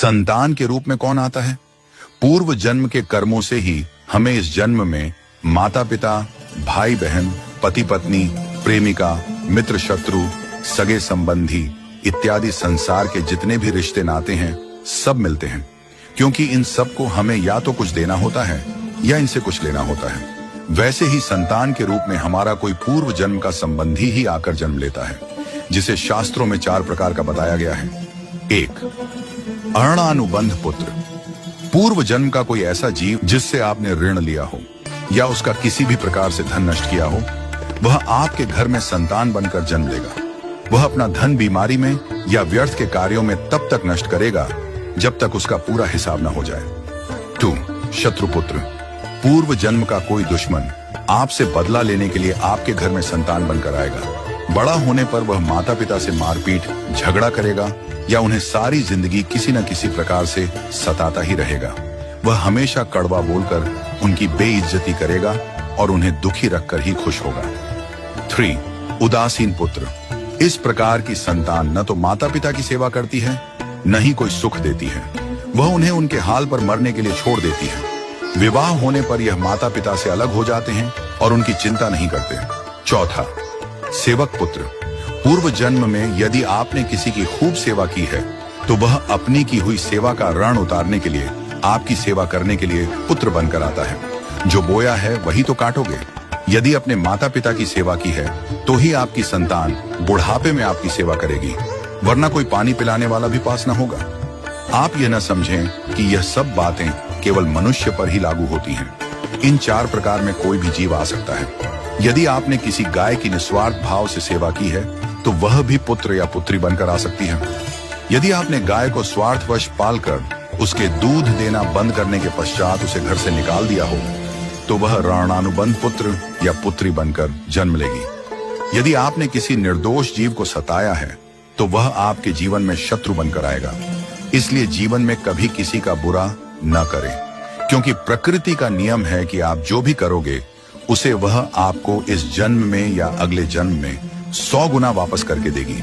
संतान के रूप में कौन आता है? पूर्व जन्म के कर्मों से ही हमें इस जन्म में माता पिता, भाई बहन, पति पत्नी, प्रेमिका, मित्र शत्रु, सगे संबंधी इत्यादि संसार के जितने भी रिश्ते नाते हैं सब मिलते हैं, क्योंकि इन सब को हमें या तो कुछ देना होता है या इनसे कुछ लेना होता है। वैसे ही संतान के रूप में हमारा कोई पूर्व जन्म का संबंधी ही आकर जन्म लेता है, जिसे शास्त्रों में 4 प्रकार का बताया गया है। 1. अणानुबंध पुत्र। पूर्व जन्म का कोई ऐसा जीव जिससे आपने ऋण लिया हो या उसका किसी भी प्रकार से धन नष्ट किया हो, वह आपके घर में संतान बनकर जन्म लेगा। वह अपना धन बीमारी में या व्यर्थ के कार्यों में तब तक नष्ट करेगा जब तक उसका पूरा हिसाब न हो जाए। 2. शत्रुपुत्र। पूर्व जन्म का कोई दुश्मन आपसे बदला लेने के लिए आपके घर में संतान बनकर आएगा। बड़ा होने पर वह माता पिता से मारपीट, झगड़ा करेगा या उन्हें सारी जिंदगी किसी न किसी प्रकार से सताता ही रहेगा। वह हमेशा कड़वा बोलकर उनकी बेइज्जती करेगा और उन्हें दुखी रखकर ही खुश होगा। 3. उदासीन पुत्र। इस प्रकार की संतान न तो माता पिता की सेवा करती है, न ही कोई सुख देती है। वह उन्हें उनके हाल पर मरने के लिए छोड़ देती है। विवाह होने पर यह माता पिता से अलग हो जाते हैं और उनकी चिंता नहीं करते। 4. सेवक पुत्र। पूर्व जन्म में यदि आपने किसी की खूब सेवा की है तो वह अपनी की हुई सेवा का ऋण उतारने के लिए आपकी सेवा करने के लिए पुत्र बनकर आता है। जो बोया है वही तो काटोगे। यदि अपने माता पिता की सेवा की है तो ही आपकी संतान बुढ़ापे में आपकी सेवा करेगी, वरना कोई पानी पिलाने वाला भी पास न होगा। आप यह न समझें कि यह सब बातें केवल मनुष्य पर ही लागू होती हैं। इन 4 प्रकार में कोई भी जीव आ सकता है। यदि आपने किसी गाय की निस्वार्थ भाव से सेवा की है तो वह भी पुत्र या पुत्री बनकर आ सकती है। यदि आपने गाय को स्वार्थवश पालकर उसके दूध देना बंद करने के पश्चात उसे घर से निकाल दिया हो तो वह ऋणानुबंध पुत्र या पुत्री बनकर जन्म लेगी। यदि आपने किसी निर्दोष जीव को सताया है तो वह आपके जीवन में शत्रु बनकर आएगा। इसलिए जीवन में कभी किसी का बुरा न करें, क्योंकि प्रकृति का नियम है कि आप जो भी करोगे उसे वह आपको इस जन्म में या अगले जन्म में 100 गुना वापस करके देगी।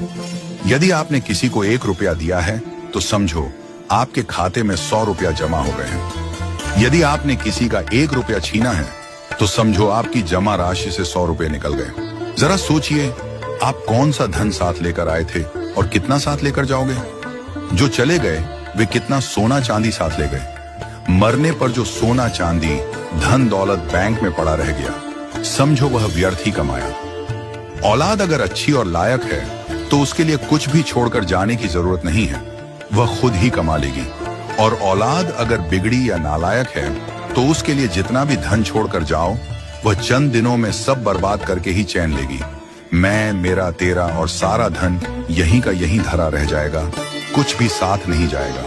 यदि आपने किसी को 1 रुपया दिया है तो समझो आपके खाते में 100 रुपया जमा हो गए हैं। यदि आपने किसी का 1 रुपया छीना है तो समझो आपकी जमा राशि से 100 रुपये निकल गए। जरा सोचिए, आप कौन सा धन साथ लेकर आए थे और कितना साथ लेकर जाओगे? जो चले गए वे कितना सोना चांदी साथ ले गए। मरने पर जो सोना चांदी, धन दौलत बैंक में पड़ा रह गया, समझो वह व्यर्थ ही कमाया। औलाद अगर अच्छी और लायक है तो उसके लिए कुछ भी छोड़कर जाने की जरूरत नहीं है, वह खुद ही कमा लेगी। और औलाद अगर बिगड़ी या नालायक है तो उसके लिए जितना भी धन छोड़कर जाओ वह चंद दिनों में सब बर्बाद करके ही चैन लेगी। मैं, मेरा, तेरा और सारा धन यहीं का यहीं धरा रह जाएगा, कुछ भी साथ नहीं जाएगा।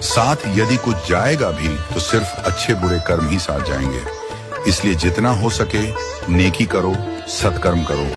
साथ यदि कुछ जाएगा भी तो सिर्फ अच्छे बुरे कर्म ही साथ जाएंगे। इसलिए जितना हो सके नेकी करो, सत्कर्म करो।